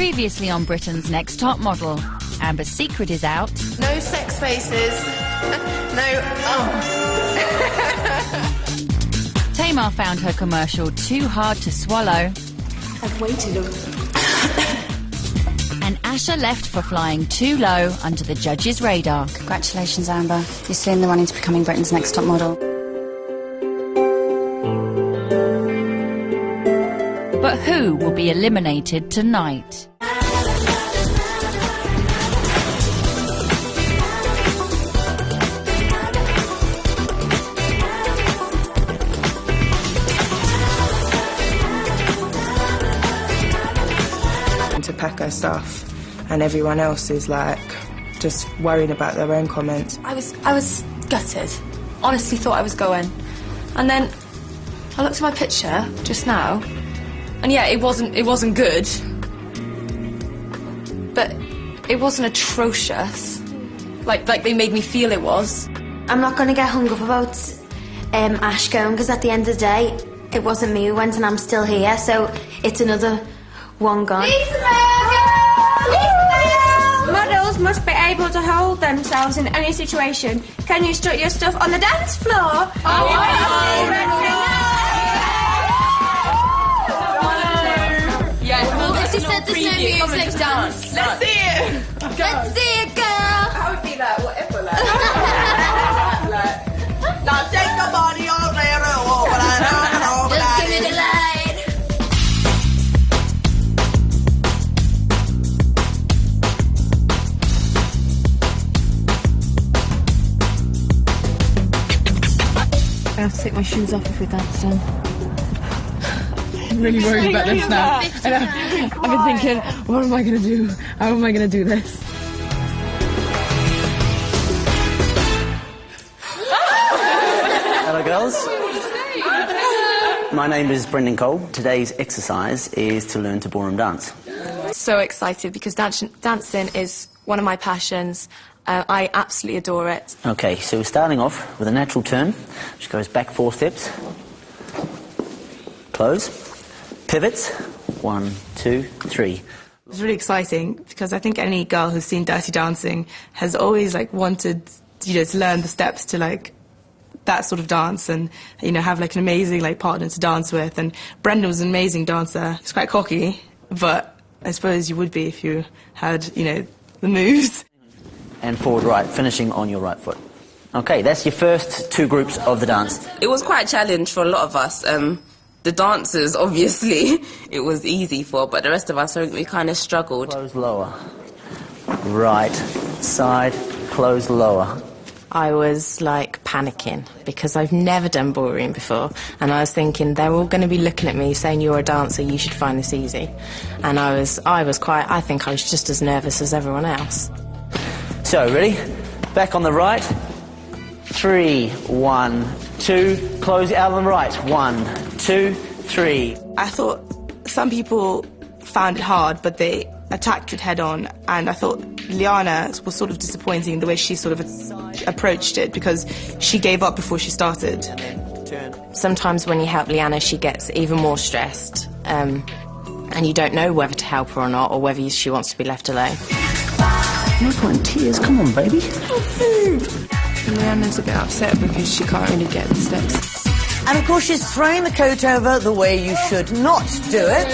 Previously on Britain's Next Top Model, Amber's secret is out. No sex faces. No. Oh. Tamar found her commercial too hard to swallow. I've waited. And Asha left for flying too low under the judge's radar. Congratulations, Amber. You're soon the running to becoming Britain's Next Top Model. But who will be eliminated tonight? To pack her stuff, and everyone else is like just worrying about their own comments. I was gutted. Honestly thought I was going. And then I looked at my picture just now, and yeah, it wasn't good, but it wasn't atrocious like they made me feel it was. I'm not going to get hung up about Ash going, because at the end of the day it wasn't me who went, and I'm still here, so it's another one gone. Models must be able to hold themselves in any situation. Can you strut your stuff on the dance floor? She said there's no music dance. Let's see it. Let's see it, girl. I would be like whatever, like. Now take your body all day, Just give me the light. I have to take my shoes off if we dance on. I'm really worried about this now. I've been thinking, what am I going to do? How am I going to do this? Hello, girls. My name is Brendan Cole. Today's exercise is to learn to ballroom dance. So excited because dancing is one of my passions. I absolutely adore it. Okay, so we're starting off with a natural turn, which goes back 4 steps. Close. Pivots. 1, 2, 3. It's really exciting because I think any girl who's seen Dirty Dancing has always wanted, to learn the steps to that sort of dance, and have an amazing partner to dance with. And Brendan was an amazing dancer. He's quite cocky, but I suppose you would be if you had the moves. And forward right, finishing on your right foot. Okay, that's your first 2 groups of the dance. It was quite a challenge for a lot of us. The dancers, obviously, it was easy for, but the rest of us, we kind of struggled. Close lower. Right side, close lower. I was panicking because I've never done ballroom before, and I was thinking they're all going to be looking at me saying you're a dancer, you should find this easy. And I think I was just as nervous as everyone else. So, ready? Back on the right. 3, 1, 2. Close out on the right. 1, 2, 3. I thought some people found it hard, but they attacked it head on, and I thought Lianna was sort of disappointing the way she sort of approached it, because she gave up before she started. Sometimes when you help Lianna, she gets even more stressed, and you don't know whether to help her or not, or whether she wants to be left alone. No point in tears, come on, baby. Lianna's a bit upset because she can't really get the steps. And of course she's throwing the coat over the way you should not do it.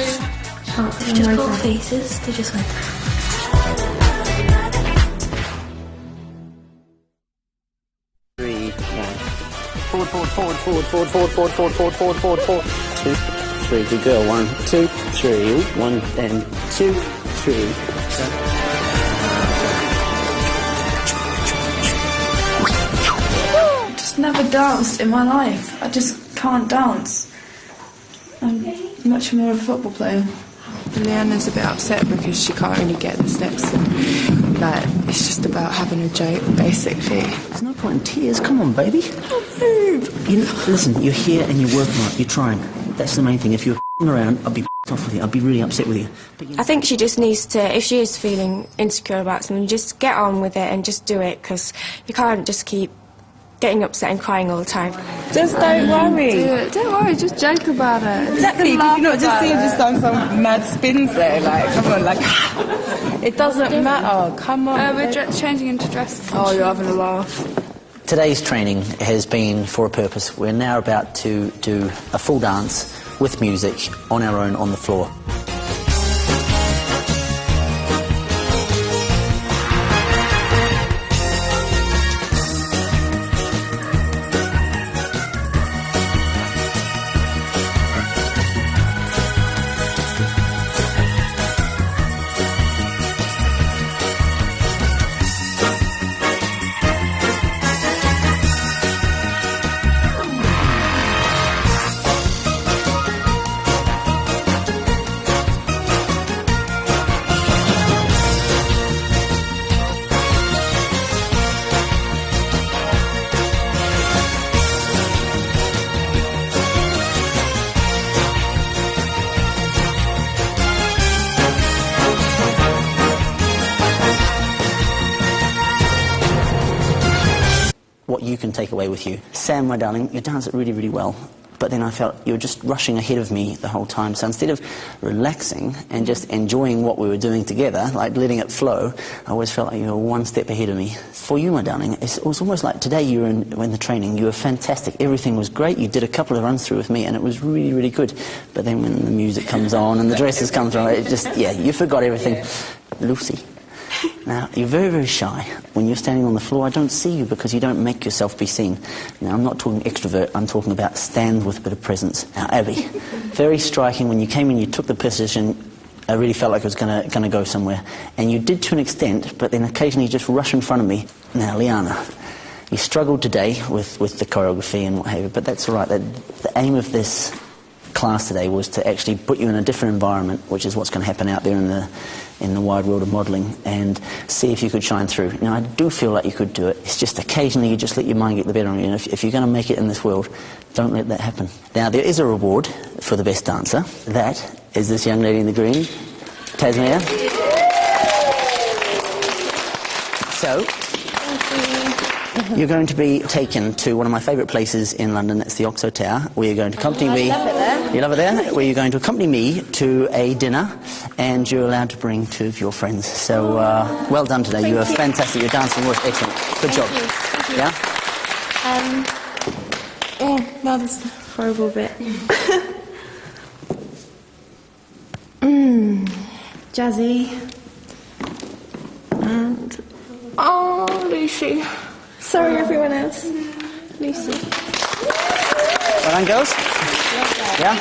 They've just got faces, they just went... Forward. 2, 3, good girl. 1, 2, 3. 1 and 2, 3. Never danced in my life. I just can't dance. I'm much more of a football player. Lianna's a bit upset because she can't really get the steps, and it's just about having a joke, basically. There's no point in tears, come on, baby. Listen, you're here and you're working on it, you're trying. That's the main thing. If you're around, I'd be off with you, I'd be really upset with you. I think she just needs to, if she is feeling insecure about something, just get on with it and just do it, because you can't just keep getting upset and crying all the time. Just don't worry. Don't worry, just joke about it. Exactly, you not just see her just on some mad spins there, like, come on, like, it doesn't matter, come on. We're changing into dresses. Oh, you're having a laugh. Today's training has been for a purpose. We're now about to do a full dance with music on our own on the floor. What you can take away with you. Sam, my darling, you dance it really, really well, but then I felt you were just rushing ahead of me the whole time, so instead of relaxing and just enjoying what we were doing together, like letting it flow, I always felt like you were one step ahead of me. For you, my darling, it was almost like today you were in the training, you were fantastic, everything was great, you did a couple of runs through with me and it was really, really good, but then when the music comes on and the dresses come through, it just, yeah, you forgot everything. Yeah. Lucy. Now, you're very, very shy. When you're standing on the floor, I don't see you because you don't make yourself be seen. Now, I'm not talking extrovert, I'm talking about stand with a bit of presence. Now, Abby, very striking. When you came in, you took the position. I really felt like it was going to go somewhere. And you did to an extent, but then occasionally you just rush in front of me. Now, Lianna, you struggled today with the choreography and what have you, but that's all right. The aim of this class today was to actually put you in a different environment, which is what's going to happen out there in the wide world of modelling, and see if you could shine through. Now, I do feel like you could do it. It's just occasionally you just let your mind get the better of you. And if you're going to make it in this world, don't let that happen. Now, there is a reward for the best dancer. That is this young lady in the green, Tasmania. So, you're going to be taken to one of my favourite places in London. That's the Oxo Tower, where you're going to accompany me. I love it there. You love it there? Where you're going to accompany me to a dinner, and you're allowed to bring 2 of your friends. So, well done today. You were fantastic. Your dancing was excellent. Good job. Thank you. Yeah? Oh, now this horrible bit. Jazzy. And... Oh, Lucy. Sorry, everyone else. Lucy. Well done, girls. Yeah?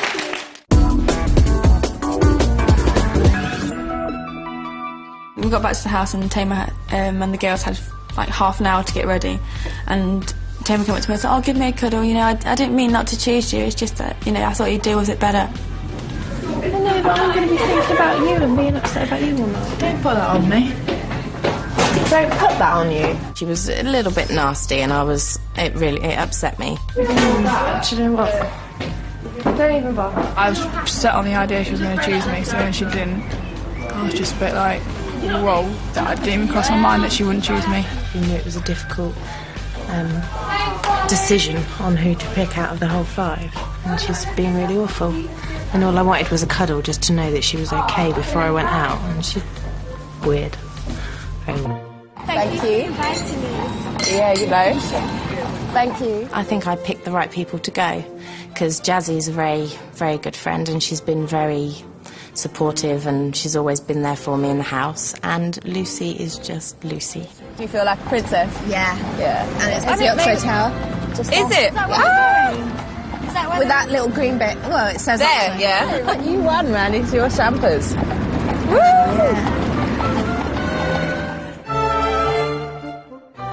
We got back to the house and Tamer and the girls had like half an hour to get ready, and Tamer came up to me and said, "Oh, give me a cuddle, you know, I didn't mean not to choose you, it's just that, you know, I thought you'd deal with it better." I know, but I'm going to be thinking about you and being upset about you all night. Don't put that on me. Don't put that on you. She was a little bit nasty, and it upset me. Do you know what? Don't even bother. I was set on the idea she was going to choose me, so when she didn't, I was just a bit like, whoa, that didn't even cross my mind that she wouldn't choose me. You knew it was a difficult decision on who to pick out of the whole 5, and she's been really awful. And all I wanted was a cuddle, just to know that she was okay before I went out, and she's weird. Very weird. Thank you. Yeah, you know. Thank you. I think I picked the right people to go, because Jazzy's a very, very good friend, and she's been very supportive, and she's always been there for me in the house. And Lucy is just Lucy. Do you feel like a princess? Yeah. Yeah. And it's the Oxo Tower. Is it? With that little green bit. Well, it says there, Oxo. yeah. You won, man. It's your champers. Woo! Yeah.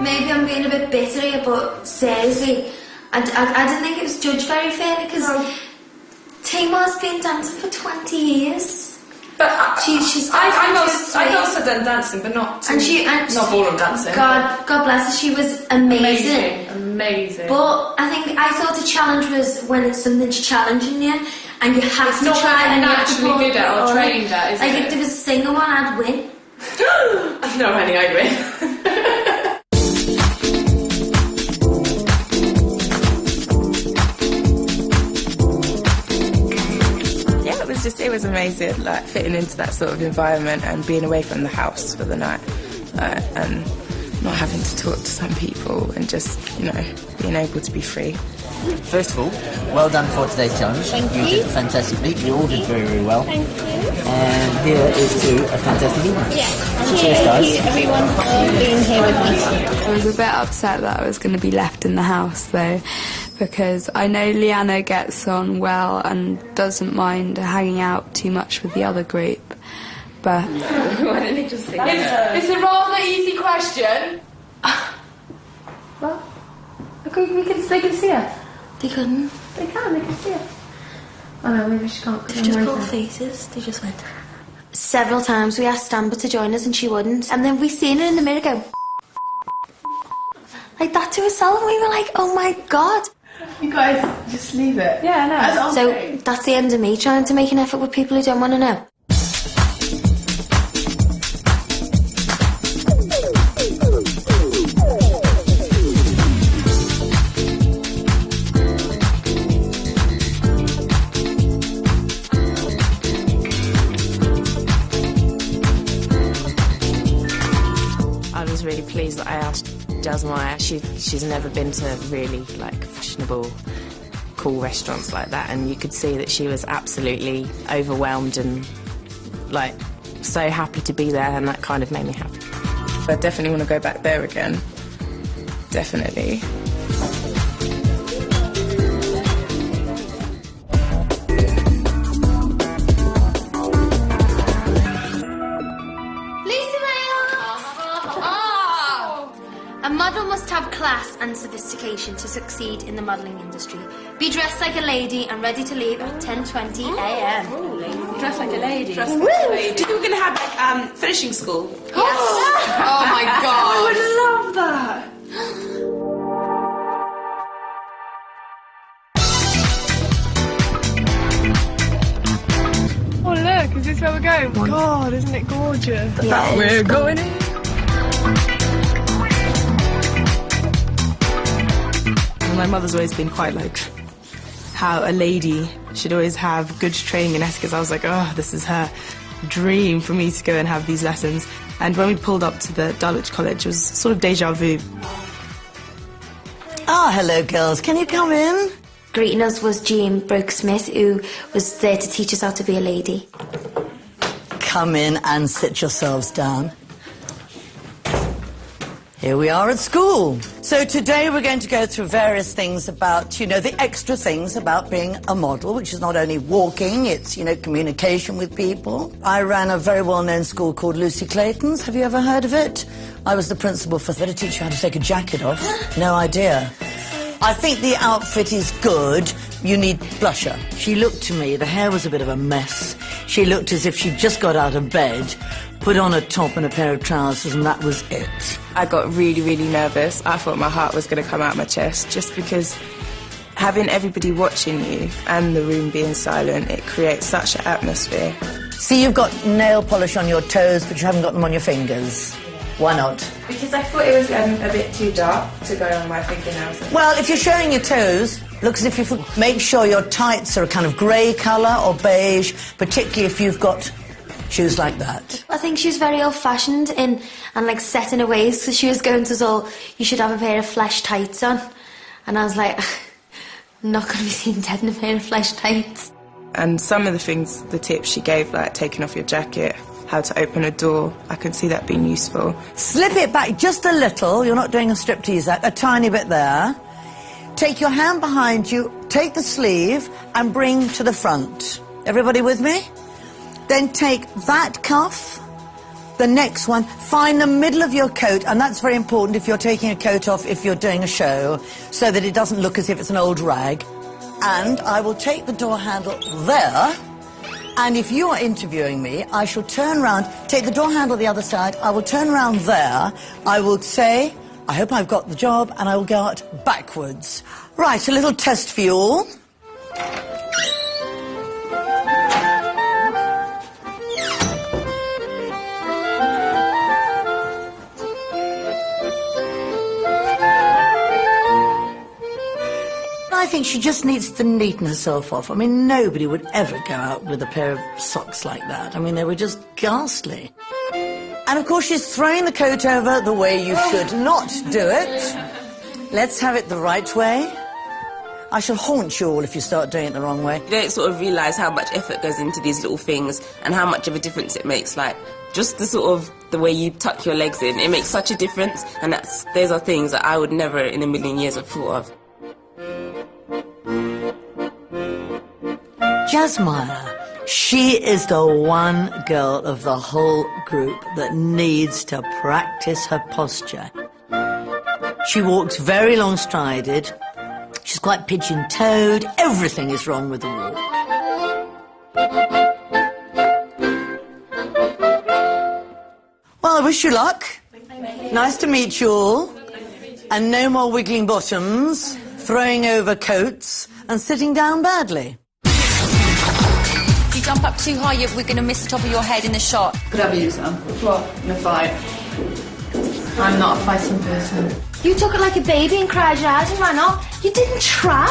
Maybe I'm being a bit bitter here, but seriously, I didn't think it was judged very fairly, because Tamar's been dancing for 20 years. But I've also done dancing, but not not ballroom dancing. God bless her, she was amazing. Amazing. But I thought the challenge was when it's something's challenging you, and you have to not try and you have to naturally good at or trained at, is like it? if there was a single one, I'd win. No, honey, I'd win. amazing, like fitting into that sort of environment and being away from the house for the night, and not having to talk to some people and just, you know, being able to be free. First of all, well done for today's challenge. Thank you. You did fantastically. You all did very, very well. Thank you. And here is to a fantastic evening. Yeah. Cheers, guys. Thank you, everyone, for being here with me. I was a bit upset that I was going to be left in the house, though, because I know Lianna gets on well and doesn't mind hanging out too much with the other group. But Why didn't he just say that? It's a rather easy question. What? They can see her. They couldn't. They can see her. Oh no, maybe she can't. They just pulled faces. They just went. Several times we asked Amber to join us and she wouldn't. And then we seen her in the mirror go like that to herself, and we were like, oh my god. You guys, just leave it. Yeah, no. So that's the end of me trying to make an effort with people who don't want to know. I was really pleased that I asked Jasmine. She's never been to really like fashionable, cool restaurants like that, and you could see that she was absolutely overwhelmed and like so happy to be there, and that kind of made me happy. I definitely want to go back there again. Definitely. A model must have class and sophistication to succeed in the modelling industry. Be dressed like a lady and ready to leave at 10:20 a.m. Dress like a lady. Dress like a lady. Do you think we're going to have like finishing school? Yes. Oh my god. I would love that. Oh look, is this where we're going? God, isn't it gorgeous? Yeah, We're going in. My mother's always been quite like how a lady should always have good training in etiquette. I was like, oh, this is her dream for me to go and have these lessons. And when we pulled up to the Dulwich College, it was sort of deja vu. Ah, hello, girls. Can you come in? Greeting us was Jean Brooke-Smith, who was there to teach us how to be a lady. Come in and sit yourselves down. Here we are at school. So today we're going to go through various things about, you know, the extra things about being a model, which is not only walking, it's, you know, communication with people. I ran a very well-known school called Lucie Clayton's. Have you ever heard of it? I was the principal for that. To teach you how to take a jacket off. No idea. I think the outfit is good. You need blusher. She looked to me, the hair was a bit of a mess. She looked as if she'd just got out of bed, put on a top and a pair of trousers, and that was it. I got really, really nervous. I thought my heart was going to come out my chest, just because having everybody watching you and the room being silent, it creates such an atmosphere. See, you've got nail polish on your toes, but you haven't got them on your fingers. Why not? Because I thought it was a bit too dark to go on my fingernails. Well, if you're showing your toes, look as if you make sure your tights are a kind of grey colour or beige, particularly if you've got shoes like that. I think she was very old-fashioned and like set in her ways, so she was going to us all, you should have a pair of flesh tights on. And I was like, I'm not going to be seen dead in a pair of flesh tights. And some of the things, the tips she gave, like taking off your jacket, how to open a door, I can see that being useful. Slip it back just a little, you're not doing a striptease act, a tiny bit there. Take your hand behind you, take the sleeve and bring to the front. Everybody with me? Then take that cuff, the next one, find the middle of your coat, and that's very important if you're taking a coat off, if you're doing a show, so that it doesn't look as if it's an old rag. And I will take the door handle there, and if you are interviewing me, I shall turn round, take the door handle the other side, I will turn round there, I will say, I hope I've got the job, and I will go out backwards. Right, a little test for you all. I think she just needs to neaten herself off. I mean, nobody would ever go out with a pair of socks like that. I mean, they were just ghastly. And, of course, she's throwing the coat over the way you should not do it. Let's have it the right way. I shall haunt you all if you start doing it the wrong way. You don't sort of realise how much effort goes into these little things and how much of a difference it makes. Like, just the way you tuck your legs in, it makes such a difference. And those are things that I would never in a million years have thought of. Jasmine, she is the one girl of the whole group that needs to practice her posture. She walks very long-strided. She's quite pigeon-toed. Everything is wrong with the walk. Well, I wish you luck. Nice to meet you all. And no more wiggling bottoms, throwing over coats, and sitting down badly. If you jump up too high, we're going to miss the top of your head in the shot. Could have you, Sam. What? In a fight. I'm not a fighting person. You took it like a baby and cried your eyes and ran off. You didn't try.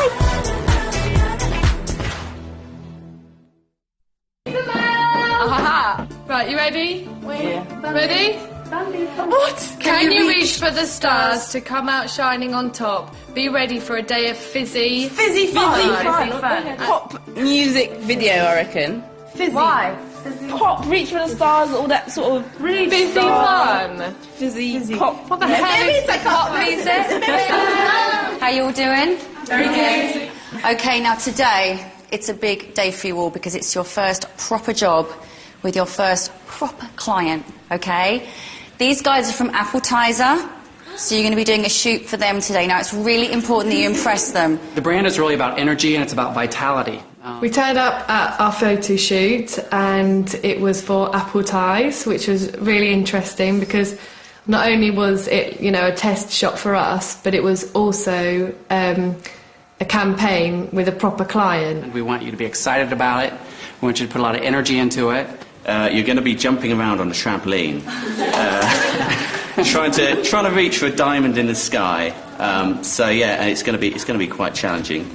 Aha! Right, you ready? Yeah. Ready? What? Can you reach for the stars to come out shining on top? Be ready for a day of fizzy fun. Pop music video, I reckon. Fizzy. Why? Pop, reach for the stars, all that sort of really fizzy fun. Fizzy pop. What the hell is pop music? How you all doing? Very good. Okay, now today it's a big day for you all because it's your first proper job with your first proper client, okay? These guys are from Appletiser, so you're going to be doing a shoot for them today. Now, it's really important that you impress them. The brand is really about energy and it's about vitality. We turned up at our photo shoot and it was for Appletiser, which was really interesting because not only was it, you know, a test shot for us, but it was also a campaign with a proper client. We want you to be excited about it. We want you to put a lot of energy into it. You're going to be jumping around on a trampoline, trying to reach for a diamond in the sky. So yeah, and it's going to be quite challenging.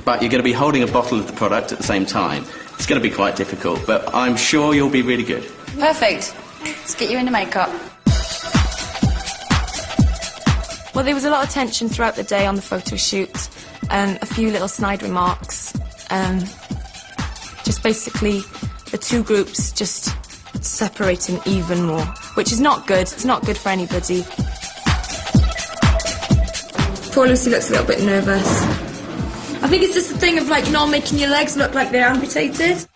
But you're going to be holding a bottle of the product at the same time. It's going to be quite difficult, but I'm sure you'll be really good. Perfect. Let's get you into makeup. Well, there was a lot of tension throughout the day on the photo shoot, and a few little snide remarks. Just basically the two groups just separating even more, which is not good. It's not good for anybody. Poor Lucy looks a little bit nervous. I think it's just the thing of, like, not making your legs look like they're amputated.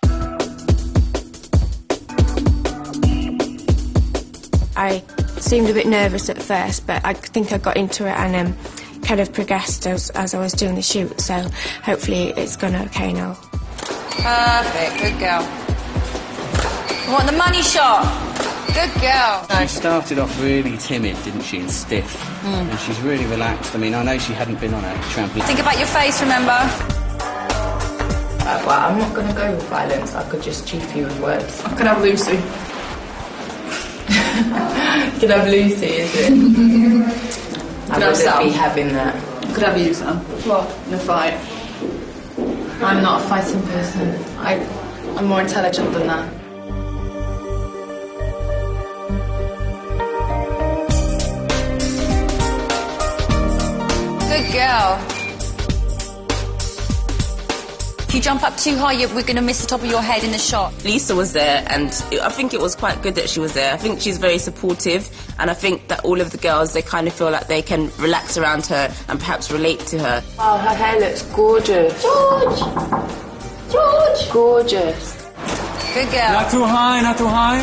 I seemed a bit nervous at first, but I think I got into it and kind of progressed as I was doing the shoot, so hopefully it's gone okay now. Perfect. Good girl. You want the money shot? Good girl. She started off really timid, didn't she, and stiff. And she's really relaxed. I mean, I know she hadn't been on a trampoline. Think about your face, remember? Well, I'm not going to go with violence. I could just cheat you with words. I could have Lucy. You could have Lucy, is it? I wouldn't be having that. Could have you, Sam. What? In a fight. I'm not a fighting person. I'm more intelligent than that. Good girl. If you jump up too high, we're going to miss the top of your head in the shot. Lisa was there, and I think it was quite good that she was there. I think she's very supportive, and I think that all of the girls, they kind of feel like they can relax around her and perhaps relate to her. Oh, her hair looks gorgeous. George! Gorgeous. Good girl. Not too high, not too high.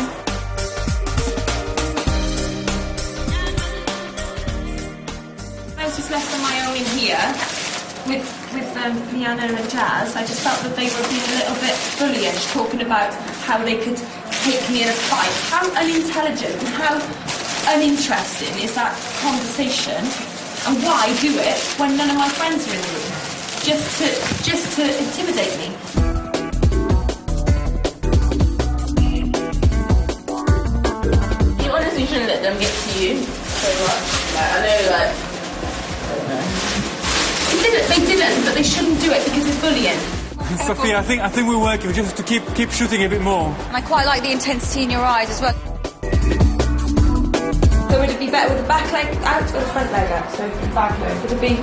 I was just left on my own in here with Lianna and Jazz. I just felt that they were being a little bit bullyish, talking about how they could take me in a fight. How unintelligent and how uninteresting is that conversation? And why do it when none of my friends are in the room? Just to intimidate me. You honestly shouldn't let them get to you so much. Like, I know, like, I don't know. They didn't, but they shouldn't do it because it's bullying. Sophia, I think we're working. We just have to keep shooting a bit more. And I quite like the intensity in your eyes as well. So would it be better with the back leg out or the front leg out? So the back leg. Would it be...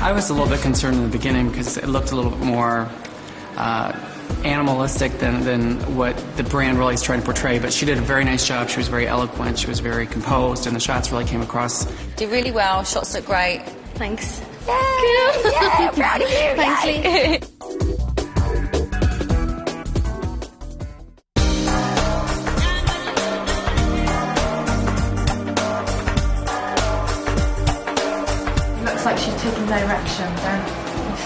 I was a little bit concerned in the beginning because it looked a little bit more animalistic than what the brand really is trying to portray, but she did a very nice job. She was very eloquent, she was very composed, and the shots really came across. Did really well, shots look great. Thanks. Yay! Yay! Proud of you! Thanks, Lee. Looks like she's taking direction then.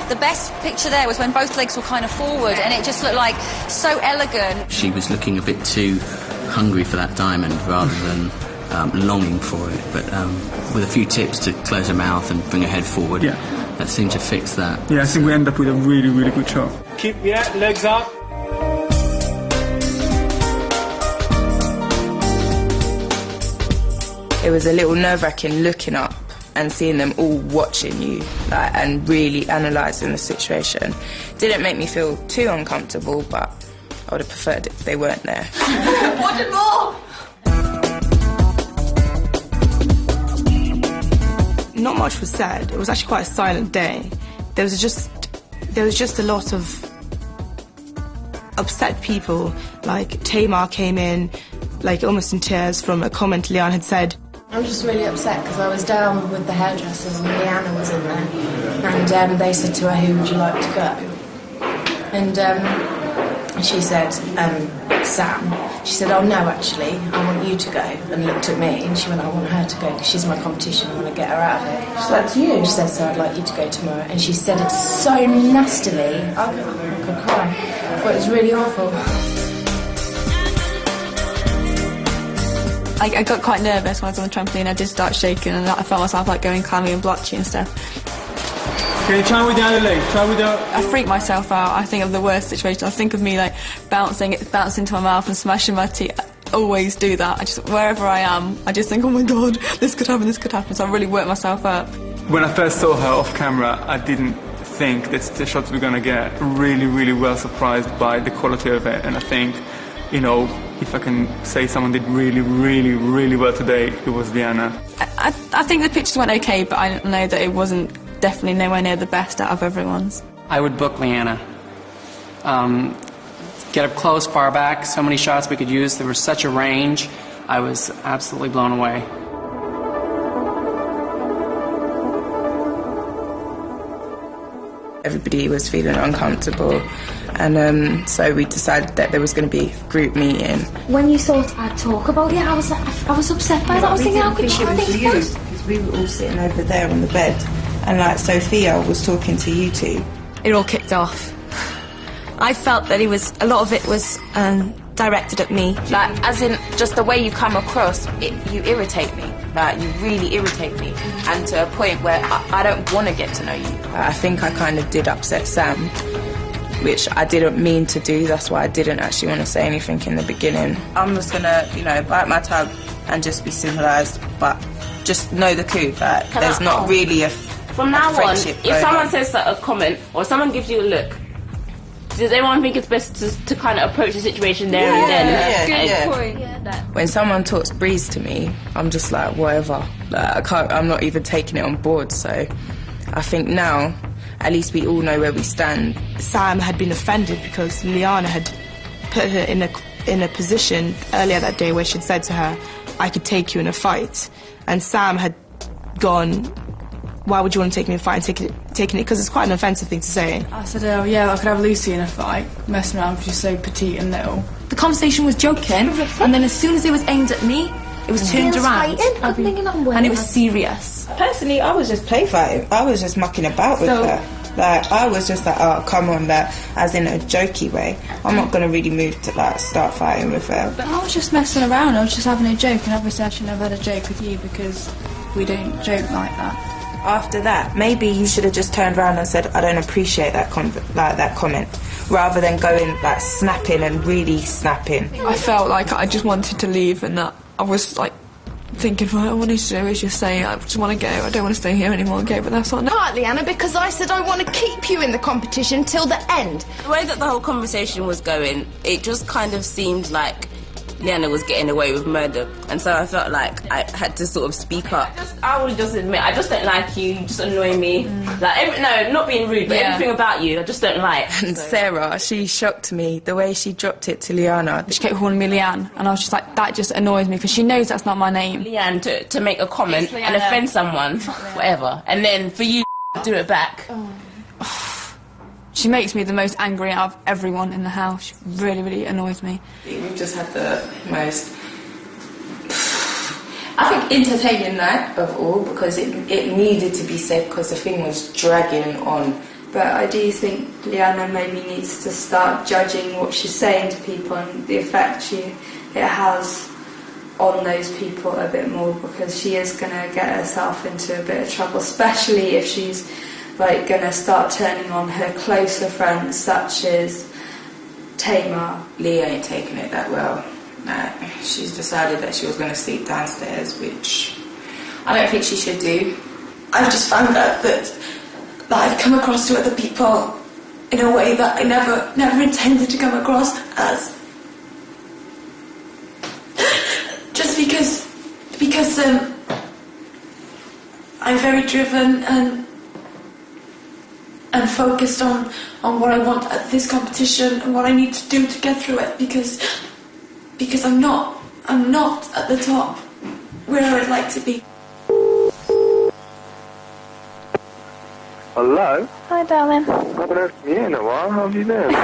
The best picture there was when both legs were kind of forward and it just looked like so elegant. She was looking a bit too hungry for that diamond rather than longing for it, but with a few tips to close her mouth and bring her head forward, that seemed to fix that. Yeah, I think we end up with a really, really good shot. Keep, legs up. It was a little nerve-wracking looking up and seeing them all watching you, like, and really analysing the situation. Didn't make me feel too uncomfortable, but I would have preferred it if they weren't there. Wanted more! Not much was said. It was actually quite a silent day. There was just a lot of upset people. Like Tamar came in, like almost in tears from a comment Lianna had said. I was just really upset because I was down with the hairdressers and Lianna was in there, and they said to her, "Who would you like to go?" And she said, "Sam." She said, "Oh no, actually, I want you to go." And looked at me and she went, "I want her to go because she's my competition. I want to get her out of here." She said, "That's you." She said, "So I'd like you to go tomorrow." And she said it so nastily, I could cry. I thought it was really awful. I got quite nervous when I was on the trampoline. I did start shaking and I felt myself like going clammy and blotchy and stuff. Okay, try with the other leg. Try with the... I freak myself out. I think of the worst situation. I think of me like bouncing into my mouth and smashing my teeth. I always do that. Wherever I am, I just think, oh my God, this could happen, this could happen. So I really work myself up. When I first saw her off camera, I didn't think that the shots we're going to get. Really, really well surprised by the quality of it. And I think, you know, if I can say someone did really, really, really well today, it was Lianna. I think the pictures went okay, but I know that it wasn't definitely nowhere near the best out of everyone's. I would book Lianna. Get up close, far back, so many shots we could use. There was such a range. I was absolutely blown away. Everybody was feeling uncomfortable, and so we decided that there was going to be a group meeting. When you thought I'd talk about it, I was upset by that. I was thinking, how could she think this? Because we were all sitting over there on the bed, and like Sophia was talking to you two. It all kicked off. I felt that a lot of it was directed at me. Like, as in, just the way you come across, you irritate me. Like, you really irritate me. And to a point where I don't want to get to know you. I think I kind of did upset Sam, which I didn't mean to do. That's why I didn't actually want to say anything in the beginning. I'm just going to, you know, bite my tongue and just be civilised, but just know the coup that there's not really a From now on, if someone says a comment or someone gives you a look, does everyone think it's best to kind of approach the situation there and then? Good point. Yeah. When someone talks breeze to me, I'm just like, whatever. Like, I'm not even taking it on board. So I think now, at least we all know where we stand. Sam had been offended because Lianna had put her in a position earlier that day where she'd said to her, "I could take you in a fight," and Sam had gone, "Why would you want to take me in a fight?" and taking it because it's quite an offensive thing to say. I said, "Oh yeah, I could have Lucy in a fight, messing around because she's so petite and little." The conversation was joking, and then as soon as it was aimed at me, it was turned around, and it was serious. Personally, I was just play fighting. I was just mucking about with her. Like, I was just like, "Oh, come on," that, as in a jokey way. I'm not going to really move to like start fighting with her. But I was just messing around. I was just having a joke, and obviously I shouldn't have had a joke with you because we don't joke like that. After that, maybe you should have just turned around and said, "I don't appreciate that comment," rather than going like snapping and really snapping. I felt like I just wanted to leave, and that I was like thinking, right, all I need to do is just say, I just want to go, I don't want to stay here anymore, okay, but that's not... Partly, Anna, because I said I want to keep you in the competition till the end. The way that the whole conversation was going, it just kind of seemed like Lianna was getting away with murder, and so I felt like I had to sort of speak up. I will just admit, I just don't like you just annoy me. Like, no, not being rude, but everything about you, I just don't like. And Sarah, she shocked me, the way she dropped it to Lianna. She kept calling me Leanne, and I was just like, that just annoys me, because she knows that's not my name. Leanne, to make a comment and offend someone, whatever, and then for you to do it back. She makes me the most angry out of everyone in the house. She really, really annoys me. We've just had the most, I think, entertaining night of all, because it needed to be said, because the thing was dragging on. But I do think Lianna maybe needs to start judging what she's saying to people and the effect it has on those people a bit more, because she is going to get herself into a bit of trouble, especially if she's like going to start turning on her closer friends, such as Tamar. Leah ain't taking it that well. She's decided that she was going to sleep downstairs, which I don't think she should do. I've just found out that I've come across to other people in a way that I never intended to come across as. Just because I'm very driven and focused on what I want at this competition and what I need to do to get through it, because I'm not at the top where I would like to be. Hello? Hi, darling. I haven't heard from you in a while. How have you been?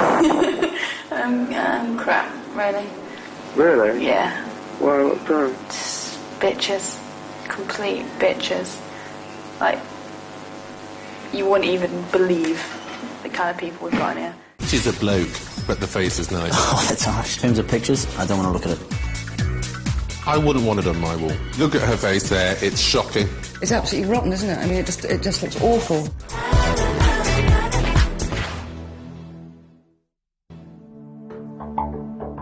I'm crap, really. Really? Yeah. Why, what's done? Just bitches. Complete bitches. Like, you wouldn't even believe the kind of people we've got in here. She's a bloke, but the face is nice. Oh, that's harsh. In terms of pictures, I don't want to look at it. I wouldn't want it on my wall. Look at her face there, it's shocking. It's absolutely rotten, isn't it? I mean, it just looks awful.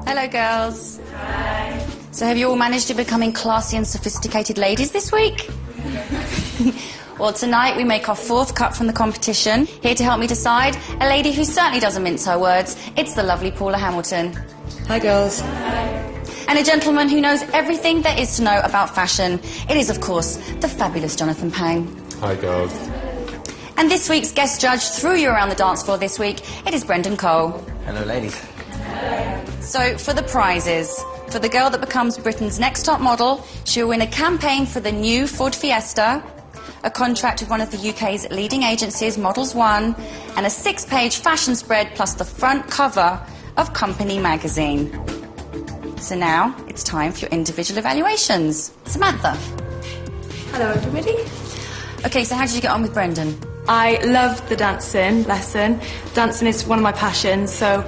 Hello, girls. Hi. So have you all managed to becoming classy and sophisticated ladies this week? Well, tonight we make our fourth cut from the competition. Here to help me decide, a lady who certainly doesn't mince her words. It's the lovely Paula Hamilton. Hi, girls. And a gentleman who knows everything there is to know about fashion. It is, of course, the fabulous Jonathan Pang. Hi, girls. And this week's guest judge threw you around the dance floor this week. It is Brendan Cole. Hello, ladies. So, for the prizes, for the girl that becomes Britain's next top model, she'll win a campaign for the new Ford Fiesta, a contract with one of the UK's leading agencies, Models One, and a 6-page fashion spread plus the front cover of Company magazine. So now, it's time for your individual evaluations. Samantha. Hello, everybody. Okay, so how did you get on with Brendan? I loved the dancing lesson. Dancing is one of my passions, so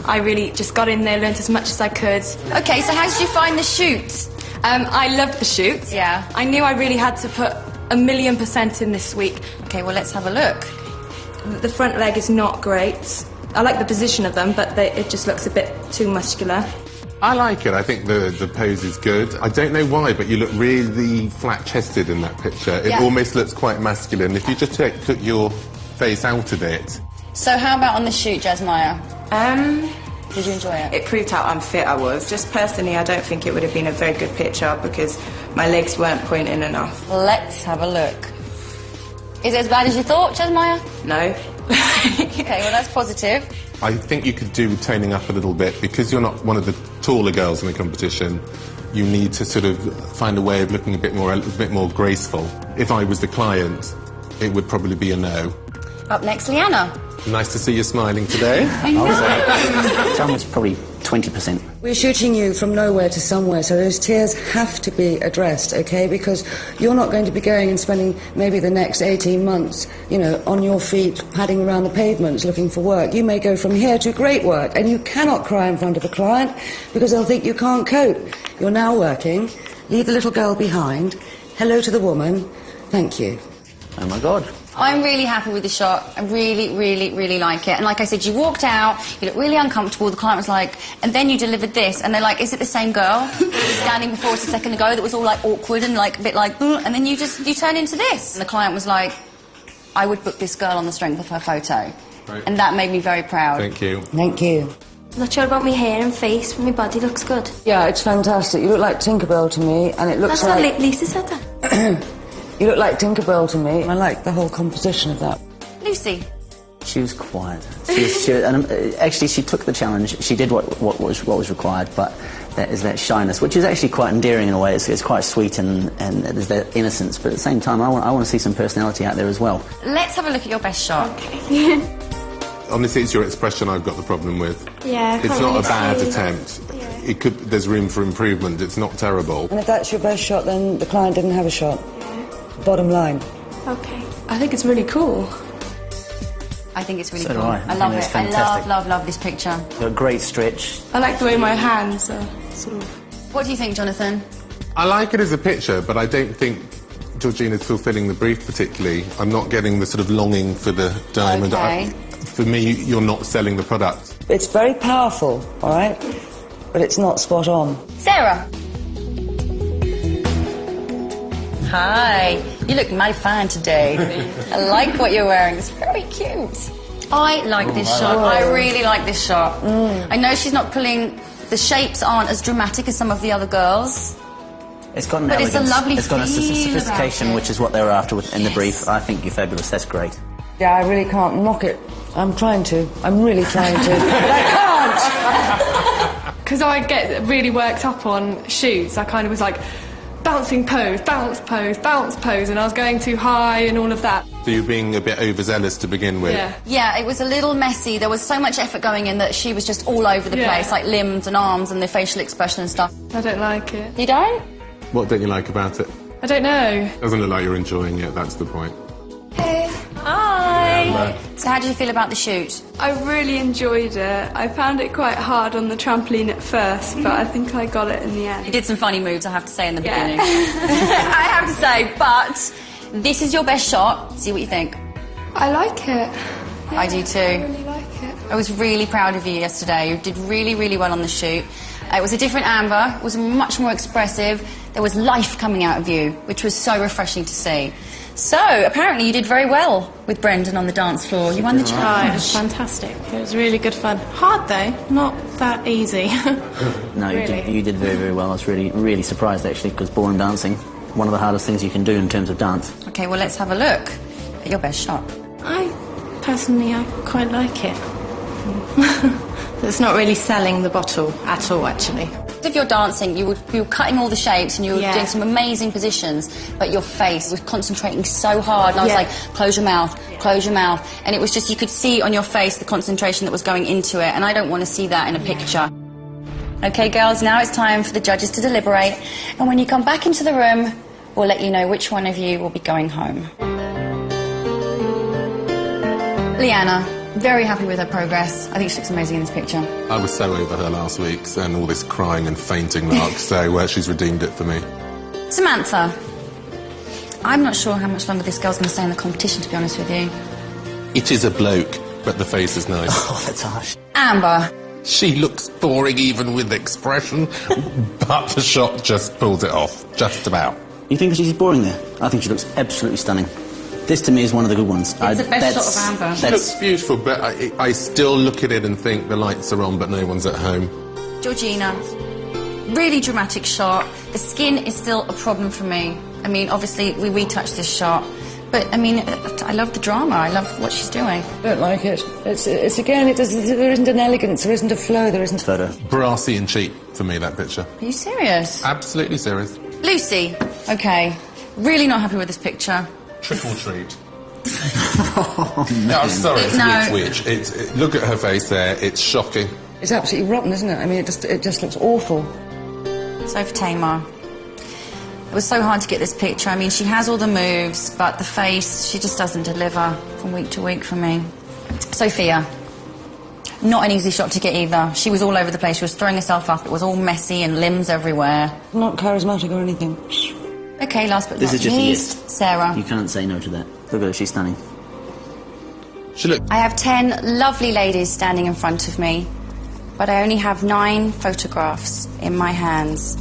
I really just got in there, learnt as much as I could. Okay, so how did you find the shoot? I loved the shoot. Yeah. I knew I really had to put 1,000,000% in this week. Okay, well, let's have a look. The front leg is not great. I like the position of them, but it just looks a bit too muscular. I like it. I think the pose is good. I don't know why, but you look really flat-chested in that picture. It almost looks quite masculine. If you just took your face out of it. So how about on the shoot, Jasmine? Did you enjoy it? It proved how unfit I was. Just personally, I don't think it would have been a very good picture because my legs weren't pointing enough. Let's have a look. Is it as bad as you thought, Jasmine? No. Okay, well, that's positive. I think you could do with toning up a little bit. Because you're not one of the taller girls in the competition, you need to sort of find a way of looking a bit more graceful. If I was the client, it would probably be a no. Up next, Lianna. Nice to see you smiling today. It's almost probably 20%. We're shooting you from nowhere to somewhere, so those tears have to be addressed, okay? Because you're not going to be going and spending maybe the next 18 months, you know, on your feet, padding around the pavements looking for work. You may go from here to great work, and you cannot cry in front of a client because they'll think you can't cope. You're now working. Leave the little girl behind. Hello to the woman. Thank you. Oh, my God. I'm really happy with the shot. I really, really, really like it. And like I said, you walked out, you looked really uncomfortable. The client was like, and then you delivered this. And they're like, is it the same girl that was standing before us a second ago that was all like awkward and like a bit like, and then you turn into this. And the client was like, I would book this girl on the strength of her photo. Right. And that made me very proud. Thank you. Thank you. I'm not sure about my hair and face, but my body looks good. Yeah, it's fantastic. You look like Tinkerbell to me, and it looks That's like... what Lisa said that. You look like Tinkerbell to me. I like the whole composition of that. Lucy. She was quiet. Actually, she took the challenge. She did what was required, but there is that shyness, which is actually quite endearing in a way. It's quite sweet and there's that innocence, but at the same time, I want to see some personality out there as well. Let's have a look at your best shot. Okay. Honestly, it's your expression I've got the problem with. Yeah, it's not a bad attempt. Yeah. It could. There's room for improvement. It's not terrible. And if that's your best shot, then the client didn't have a shot. Bottom line. Okay. I think it's really cool. I think it's really So cool. do I. I love think it. it's fantastic. I love this picture. A great stretch. I like the way my hands are sort of... What do you think, Jonathan? I like it as a picture, but I don't think Georgina's fulfilling the brief particularly. I'm not getting the sort of longing for the diamond. Okay. For me, you're not selling the product. It's very powerful, all right? But it's not spot on. Sarah. Hi. You look mighty fine today. I like what you're wearing. It's very cute. I like this shot. I really like this shot. I know she's not pulling... The shapes aren't as dramatic as some of the other girls. It's got an But elegance. it's a lovely It's got a feel sophistication, about it. which is what they were after in the brief. I think you're fabulous. That's great. Yeah, I really can't knock it. I'm trying to. I'm really trying to. But I can't! Because I get really worked up on shoots, I kind of was like, bouncing pose, bounce pose, bounce pose, and I was going too high and all of that. So you're being a bit overzealous to begin with. Yeah, it was a little messy. There was so much effort going in that she was just all over the place, like limbs and arms and the facial expression and stuff. I don't like it. You don't? What don't you like about it? I don't know. Doesn't look like you're enjoying it, that's the point. Hey. Hi. Hello. So how did you feel about the shoot? I really enjoyed it. I found it quite hard on the trampoline at first, but I think I got it in the end. You did some funny moves, I have to say, in the beginning. I have to say, but this is your best shot. See what you think. I like it. Yeah, I do too. I really like it. I was really proud of you yesterday. You did really, really well on the shoot. It was a different Amber. It was much more expressive. There was life coming out of you, which was so refreshing to see. So, apparently you did very well with Brendan on the dance floor. You won the Oh, challenge. it was fantastic. It was really good fun. Hard though, not that easy. No, Really? you did very, very well. I was really, really surprised actually, because ballroom dancing, one of the hardest things you can do in terms of dance. Okay, well, let's have a look at your best shot. I quite like it. It's not really selling the bottle at all, actually. If you're dancing, you were cutting all the shapes and you were Yeah. doing some amazing positions, but your face was concentrating so hard. And I was like, close your mouth, close your mouth. And it was just, you could see on your face the concentration that was going into it. And I don't want to see that in a picture. Okay, girls, now it's time for the judges to deliberate. And when you come back into the room, we'll let you know which one of you will be going home. Lianna, very happy with her progress. I think she looks amazing in this picture. I was so over her last week, and all this crying and fainting lark, so she's redeemed it for me. Samantha, I'm not sure how much longer this girl's going to stay in the competition, to be honest with you. It is a bloke, but the face is nice. Oh, that's harsh. Amber. She looks boring even with expression, but the shot just pulls it off, just about. You think she's boring there? I think she looks absolutely stunning. This, to me, is one of the good ones. It's the best shot of Amber. She looks beautiful, but I still look at it and think the lights are on, but no one's at home. Georgina, really dramatic shot. The skin is still a problem for me. I mean, obviously, we retouched this shot. But, I mean, I love the drama. I love what she's doing. I don't like it. It's again, there isn't an elegance, there isn't a flow, there isn't... Photo. Brassy and cheap for me, that picture. Are you serious? Absolutely serious. Lucy, okay. Really not happy with this picture. Trick or treat. No, I'm sorry, it's which. Look at her face there, it's shocking. It's absolutely rotten, isn't it? I mean, it just looks awful. So for Tamar, it was so hard to get this picture. I mean, she has all the moves, but the face, she just doesn't deliver from week to week for me. Sophia, not an easy shot to get either. She was all over the place. She was throwing herself up. It was all messy and limbs everywhere. Not charismatic or anything. Okay, Okay, last but This not is just a least, yes. Sarah. You can't say no to that. Look at her, she's stunning. I have 10 lovely ladies standing in front of me, but I only have 9 photographs in my hands.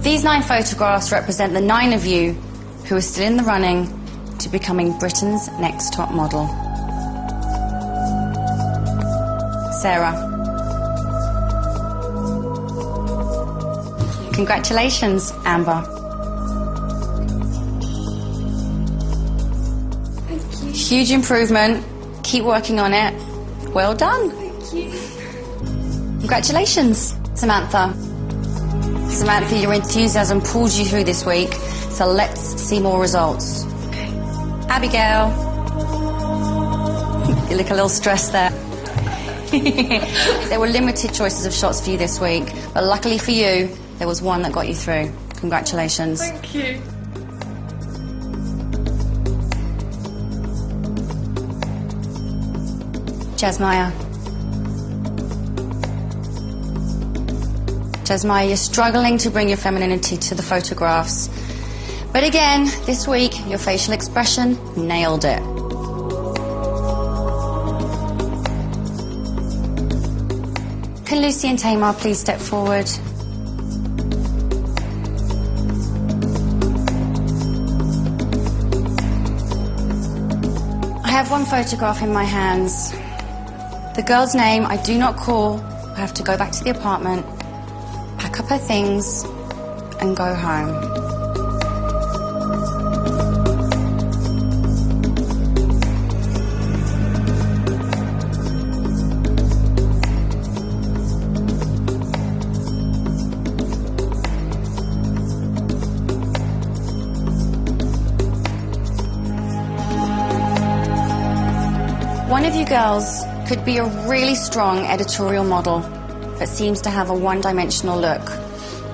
These 9 photographs represent the 9 of you who are still in the running to becoming Britain's next top model. Sarah. Congratulations, Amber. Thank you. Huge improvement. Keep working on it. Well done. Thank you. Congratulations, Samantha. Samantha, your enthusiasm pulled you through this week, so let's see more results. Okay. Abigail. You look a little stressed there. There were limited choices of shots for you this week, but luckily for you, there was one that got you through. Congratulations. Thank you. Jasmaya. Jasmaya, you're struggling to bring your femininity to the photographs. But again, this week, your facial expression nailed it. Can Lucie and Tamar please step forward? I have one photograph in my hands. The girl's name I do not call. I have to go back to the apartment, pack up her things, and go home. One of you girls could be a really strong editorial model, but seems to have a one-dimensional look,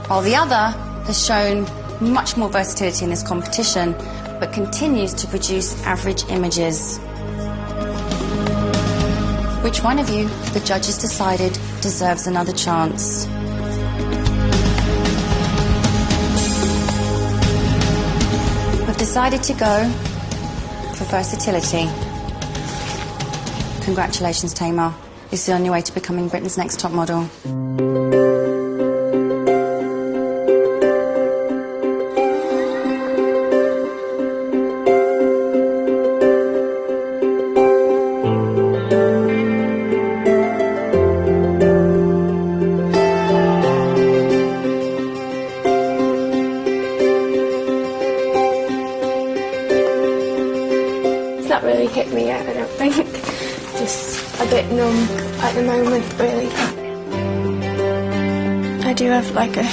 while the other has shown much more versatility in this competition, but continues to produce average images. Which one of you, the judges decided, deserves another chance? We've decided to go for versatility. Congratulations, Tamar. This is on your way to becoming Britain's next top model. It's not really hit me yet, I don't think. Just a bit numb at the moment, really. I do have like a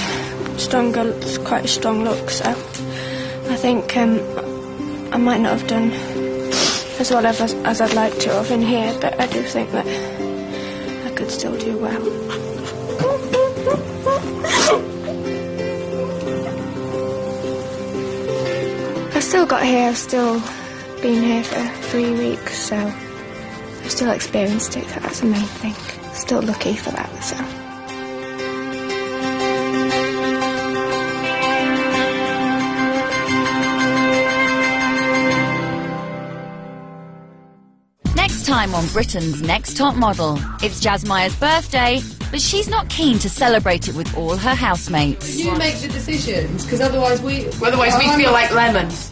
quite a strong look, so I think I might not have done as well as I'd like to have in here, but I do think that I could still do well. I've still got here, I've still been here for 3 weeks, so I've still experienced it, so that's the main thing. Still lucky for that, so. Next time on Britain's Next Top Model, it's Jasmaya's birthday, but she's not keen to celebrate it with all her housemates. You make the decisions, because otherwise we feel like lemons.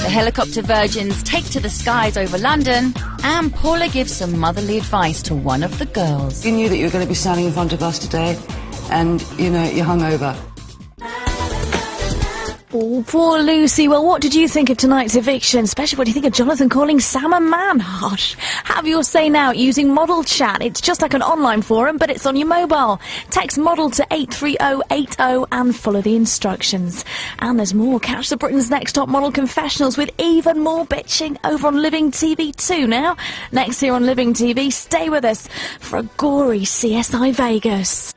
The helicopter virgins take to the skies over London, and Paula gives some motherly advice to one of the girls. You knew that you were going to be standing in front of us today, and, you know, you're hungover. Oh, poor Lucy. Well, what did you think of tonight's eviction? Especially what do you think of Jonathan calling Sam a man? Harsh. Have your say now using Model Chat. It's just like an online forum, but it's on your mobile. Text MODEL to 83080 and follow the instructions. And there's more. Catch the Britain's Next Top Model confessionals with even more bitching over on Living TV 2 now. Next here on Living TV, stay with us for a gory CSI Vegas.